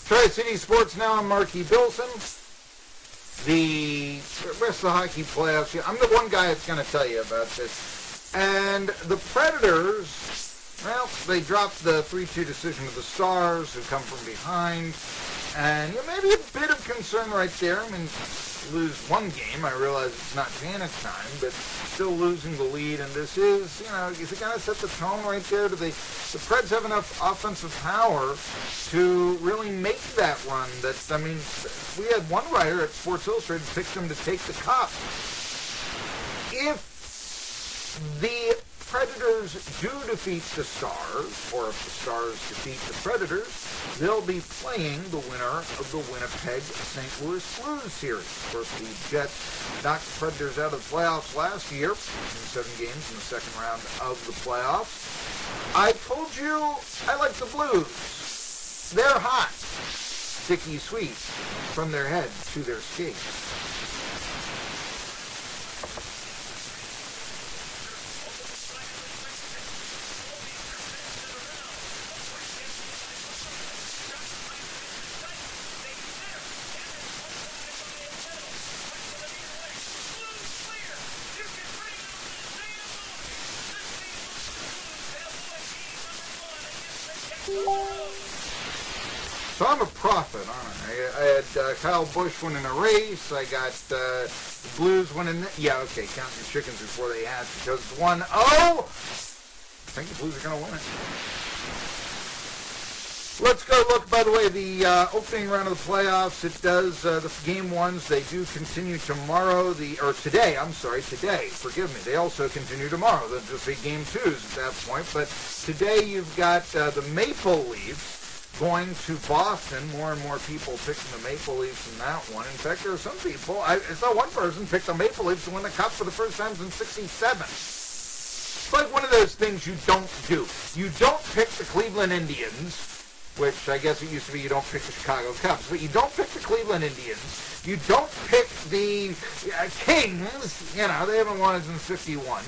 Tri-City Sports Now, I'm Marky Billson. The rest of the hockey playoffs, I'm the one guy that's going to tell you about this. And the Predators, well, they dropped the 3-2 decision to the Stars, who come from behind. And maybe a bit of concern right there. I mean, lose one game. I realize it's not panic time, but still losing the lead. And this is it going to set the tone right there? Do the Preds have enough offensive power to really make that run? We had one writer at Sports Illustrated picked them to take the cup. If the Predators do defeat the Stars, or if the Stars defeat the Predators, they'll be playing the winner of the Winnipeg St. Louis Blues series. Of course, the Jets knocked the Predators out of the playoffs last year in 7 games in the second round of the playoffs. I told you I like the Blues. They're hot, sticky sweet, from their head to their skates. So I'm a prophet, aren't I? I had Kyle Busch winning a race. I got the Blues winning. Count your chickens before they hatch, because it's 1-0. I think the Blues are going to win it. Let's go look, by the way, the opening round of the playoffs. It does, the game ones, they do continue tomorrow, today. Forgive me. They also continue tomorrow. They'll just be game 2s at that point. But today you've got the Maple Leafs going to Boston. More and more people picking the Maple Leafs in that one. In fact, there are some people, I saw one person pick the Maple Leafs to win the Cup for the first time since '67. It's like one of those things you don't do. You don't pick the Cleveland Indians, which I guess it used to be you don't pick the Chicago Cubs, but you don't pick the Cleveland Indians. You don't pick the Kings. They haven't won it since '51.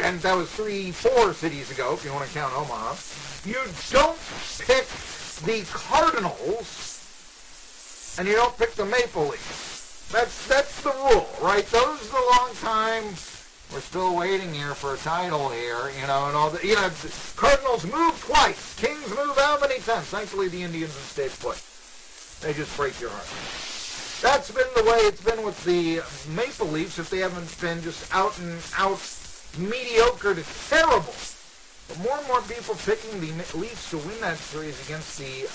And that was 4 cities ago, if you want to count Omaha. You don't pick the Cardinals, and you don't pick the Maple Leafs. That's the rule, right? Those are the long time. We're still waiting here for a title here, and all the, Cardinals move twice. Kings move how many times? Thankfully, the Indians have stayed put. They just break your heart. That's been the way it's been with the Maple Leafs, if they haven't been just out and out mediocre to terrible. But more and more people picking the Leafs to win that series against the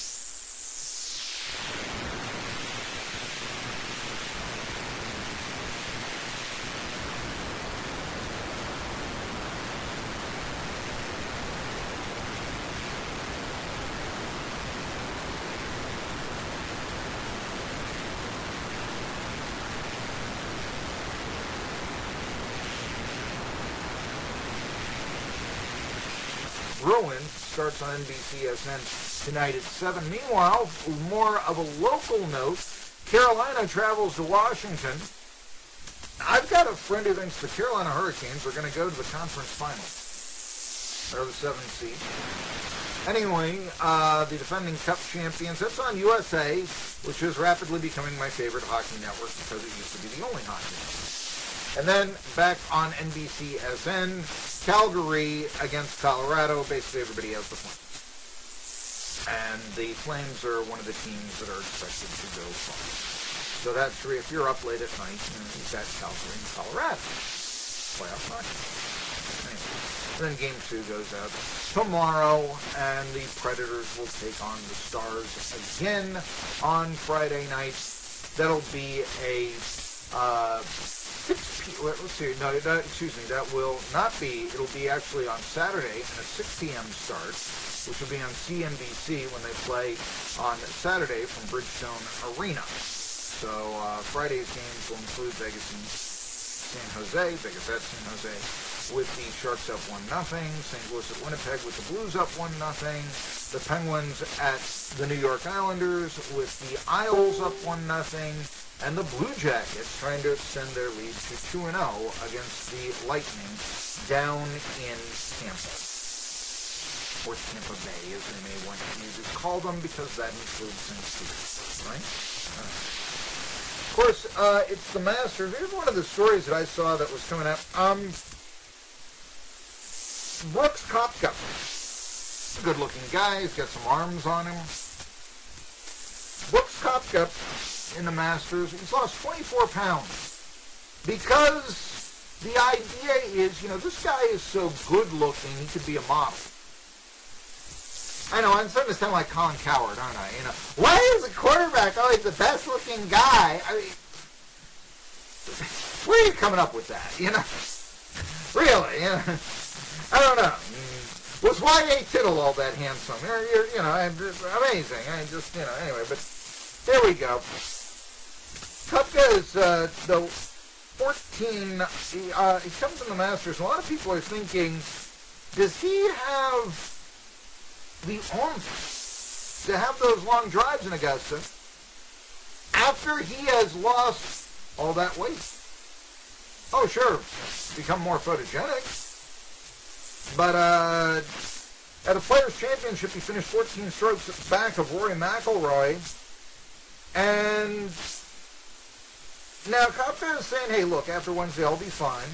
Bruins. Starts on NBCSN tonight at 7. Meanwhile, more of a local note, Carolina travels to Washington. I've got a friend who thinks the Carolina Hurricanes are going to go to the conference finals. They're the 7th seed. Anyway, the defending Cup champions, that's on USA, which is rapidly becoming my favorite hockey network because it used to be the only hockey network. And then back on NBCSN, Calgary against Colorado. Basically, everybody has the Flames. And the Flames are one of the teams that are expected to go far. So that's if you're up late at night, you've got Calgary and Colorado. Playoff hockey. Anyway, and then Game 2 goes out tomorrow, and the Predators will take on the Stars again on Friday night. That'll be a 6 p.m. Let's see. No, that will not be. It'll be actually on Saturday at a 6 p.m. start, which will be on CNBC when they play on Saturday from Bridgestone Arena. So Friday's games will include Vegas and San Jose. Vegas at San Jose with the Sharks up 1-0. St. Louis at Winnipeg with the Blues up 1-0. The Penguins at the New York Islanders with the Isles up 1-0. And the Blue Jackets trying to extend their lead to 2-0 against the Lightning down in Tampa. or Tampa Bay, as they may want to call them, because that includes St. Steve, right? Of course, it's the Masters. Here's one of the stories that I saw that was coming up. Brooks Koepka. Good-looking guy. He's got some arms on him. Brooks Koepka in the Masters, he's lost 24 pounds. Because the idea is, this guy is so good-looking, he could be a model. I know, I'm starting to sound like Colin Coward, aren't I? Why is the quarterback always the best-looking guy? I mean, where are you coming up with that, Really, I don't know. Was Y.A. Tittle all that handsome? Amazing. Anyway, but there we go. Koepka is the 14. He comes in the Masters. A lot of people are thinking, does he have the oomph to have those long drives in Augusta after he has lost all that weight? Oh, sure, become more photogenic. But at a Players' Championship, he finished 14 strokes back of Rory McIlroy. And now Koepka is saying, hey, look, after Wednesday, I'll be fine.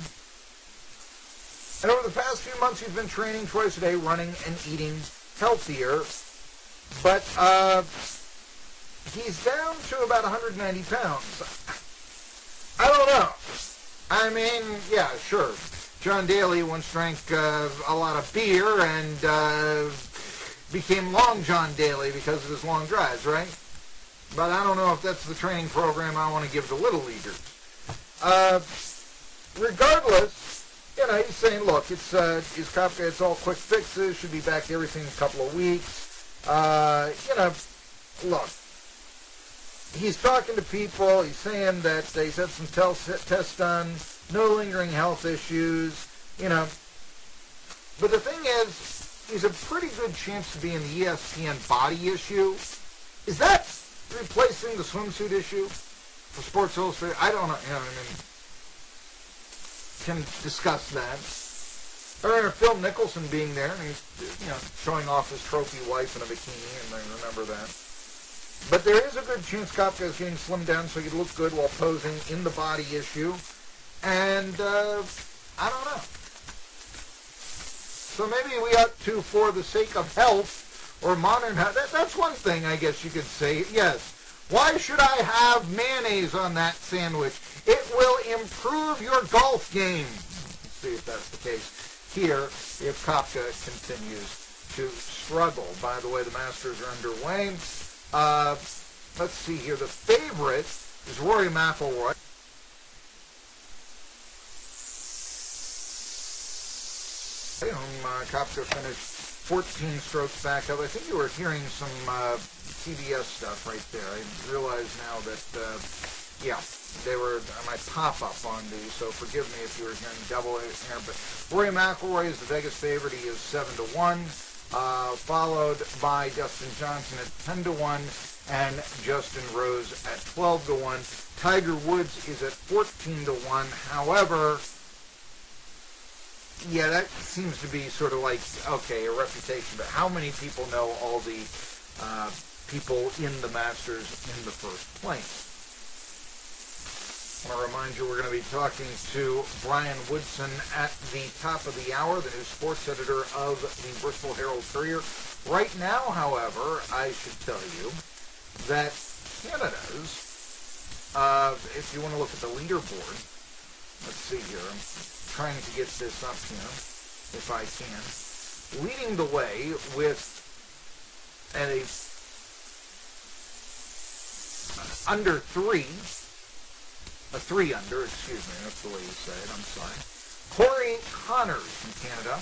And over the past few months, he's been training twice a day, running and eating healthier. But he's down to about 190 pounds. I don't know. I mean, yeah, sure. John Daly once drank a lot of beer and became Long John Daly because of his long drives, right? But I don't know if that's the training program I want to give to Little Leaguers. Regardless, he's saying, look, it's Koepka, it's all quick fixes, should be back to everything in a couple of weeks. Look, he's talking to people, he's saying that he's had some tests done, no lingering health issues, But the thing is, he's a pretty good chance to be in the ESPN body issue. Is that replacing the swimsuit issue for Sports Illustrated? I don't know, can discuss that. I remember Phil Nicholson being there, and he's, showing off his trophy wife in a bikini, and I remember that. But there is a good chance Koepka is getting slimmed down so he can look good while posing in the body issue. And, I don't know. So maybe we ought to, for the sake of health, or modern health, that's one thing I guess you could say, yes. Why should I have mayonnaise on that sandwich? It will improve your golf game. Let's see if that's the case here, if Koepka continues to struggle. By the way, the Masters are underway. Let's see here. The favorite is Rory McIlroy. Koepka finished 14 strokes back up. I think you were hearing some CBS stuff right there. I realize now that, they were my pop-up on these, so forgive me if you were hearing double here. But Rory McIlroy is the Vegas favorite. He is 7-1, followed by Dustin Johnson at 10-1, and Justin Rose at 12-1. Tiger Woods is at 14-1. However, yeah, that seems to be sort of like, okay, a reputation, but how many people know all the people in the Masters in the first place? I want to remind you we're going to be talking to Brian Woodson at the top of the hour, the new sports editor of the Bristol Herald-Courier. Right now, however, I should tell you that Canada's, if you want to look at the leaderboard, let's see here, I'm trying to get this up here, if I can, leading the way with a under 3, a 3 under, excuse me, that's the way you say it, I'm sorry. Corey Connors from Canada,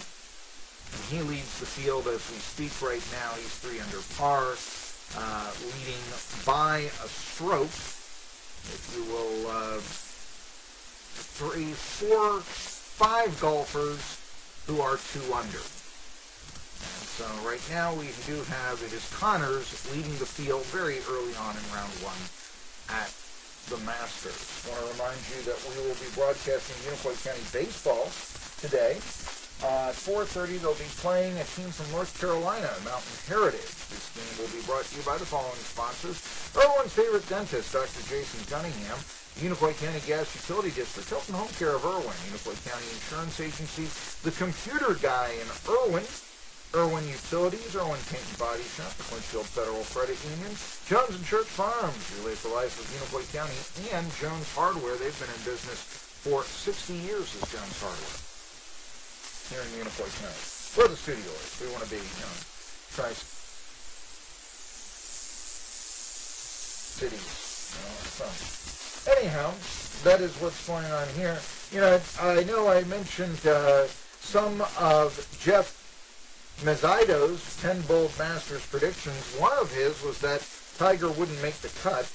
and he leads the field as we speak right now. He's 3 under par, leading by a stroke, if you will, 3, 4, 5 golfers who are 2 under. And so right now we do have, it is Connors leading the field very early on in round 1 at the Masters. I want to remind you that we will be broadcasting Unicoi County Baseball today At 4:30, they'll be playing a team from North Carolina, Mountain Heritage. This game will be brought to you by the following sponsors. Everyone's favorite dentist, Dr. Jason Cunningham, Unicoi County Gas Utility District, Hilton Home Care of Irwin, Unicoi County Insurance Agency, the Computer Guy in Irwin, Irwin Utilities, Irwin Paint and Body Shop, the Clinchfield Federal Credit Union, Jones and Church Farms, Relay for Life of Unicoi County, and Jones Hardware. They've been in business for 60 years as Jones Hardware here in Unicoi County, where the studio is. We want to be, Tri-Cities. So, anyhow, that is what's going on here. I know I mentioned some of Jeff Mazzido's 10 Bold Masters predictions. One of his was that Tiger wouldn't make the cut.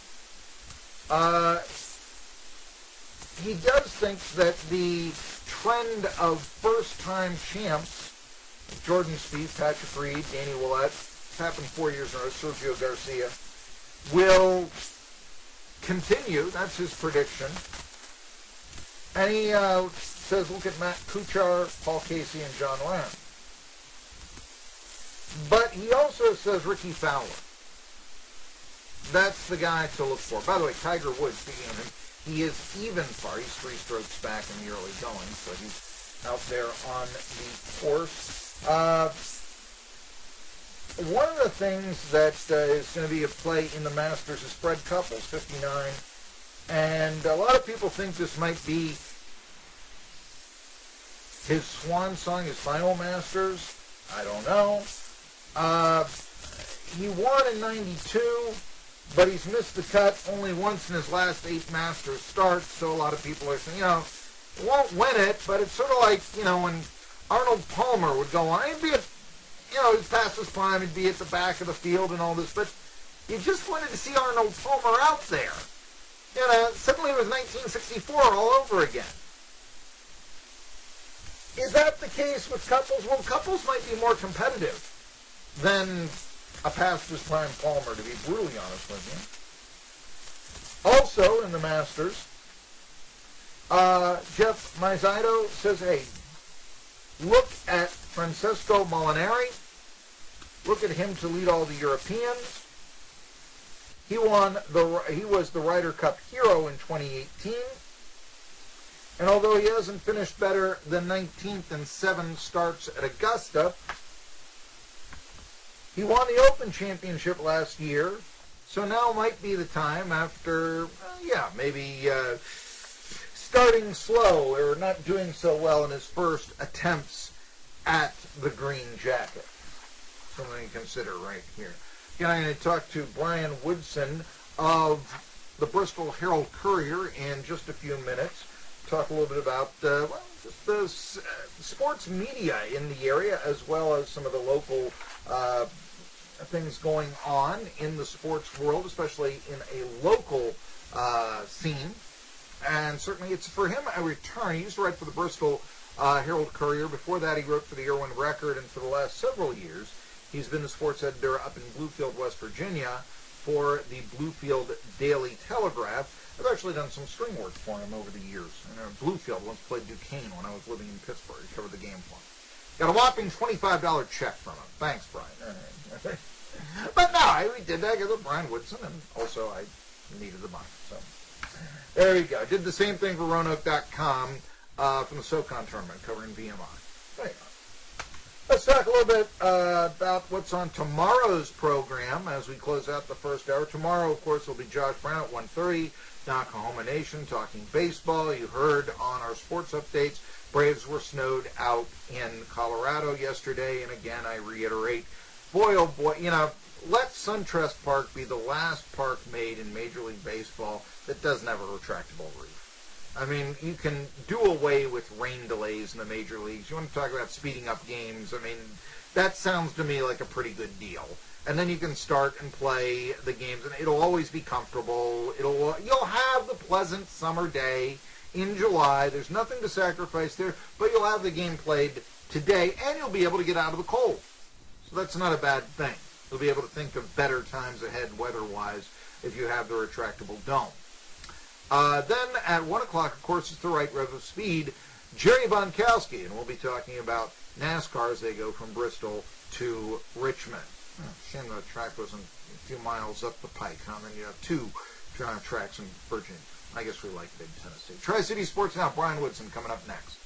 He does think that the trend of first-time champs, Jordan Spieth, Patrick Reed, Danny Willett, it's happened 4 years in a row, Sergio Garcia, will continue. That's his prediction. And he says, look at Matt Kuchar, Paul Casey, and John Lamb. But he also says Ricky Fowler. That's the guy to look for. By the way, Tiger Woods, speaking of him, he is even par. He's 3 strokes back in the early going, so he's out there on the course. One of the things that is going to be a play in the Masters is Fred Couples, 59. And a lot of people think this might be his swan song, his final Masters. I don't know. He won in 92, but he's missed the cut only once in his last 8 Masters starts, so a lot of people are saying, won't win it, but it's sort of like, when Arnold Palmer would go on. He'd be he's past his prime, he'd be at the back of the field and all this, but you just wanted to see Arnold Palmer out there. Suddenly it was 1964 all over again. Is that the case with Couples? Well, Couples might be more competitive than a past his prime Palmer, to be brutally honest with you. Also in the Masters, Jeff Mazzido says, hey, look at Francesco Molinari. Look at him to lead all the Europeans. He was the Ryder Cup hero in 2018. And although he hasn't finished better than 19th in 7 starts at Augusta, he won the Open Championship last year. So now might be the time after, maybe starting slow or not doing so well in his first attempts at the green jacket. Something to consider right here. Again, I'm going to talk to Brian Woodson of the Bristol Herald Courier in just a few minutes. Talk a little bit about just the sports media in the area, as well as some of the local things going on in the sports world, especially in a local scene. And certainly it's for him a return. He used to write for the Bristol Herald Courier. Before that, he wrote for the Irwin Record, and for the last several years, he's been the sports editor up in Bluefield, West Virginia, for the Bluefield Daily Telegraph. I've actually done some string work for him over the years. Bluefield once played Duquesne when I was living in Pittsburgh. He covered the game for me. Got a whopping $25 check from him. Thanks, Brian. But no, we did that because of Brian Woodson, and also I needed the money. So there you go. Did the same thing for Roanoke.com from the SoCon tournament, covering VMI. There you go. Let's talk a little bit about what's on tomorrow's program as we close out the first hour. Tomorrow, of course, will be Josh Brown at 1:30, Oklahoma Nation, talking baseball. You heard on our sports updates, Braves were snowed out in Colorado yesterday, and again, I reiterate, boy, oh boy, let SunTrust Park be the last park made in Major League Baseball that doesn't have a retractable roof. I mean, you can do away with rain delays in the major leagues. You want to talk about speeding up games. I mean, that sounds to me like a pretty good deal. And then you can start and play the games, and it'll always be comfortable. You'll have the pleasant summer day in July. There's nothing to sacrifice there, but you'll have the game played today, and you'll be able to get out of the cold. So that's not a bad thing. You'll be able to think of better times ahead weather-wise if you have the retractable dome. Then at 1 o'clock, of course, it's the right rev of speed. Jerry Bonkowski, and we'll be talking about NASCAR as they go from Bristol to Richmond. Shame the track wasn't a few miles up the pike. Then you have two tracks in Virginia. I guess we like Big Tennessee. Tri-City Sports Now. Brian Woodson coming up next.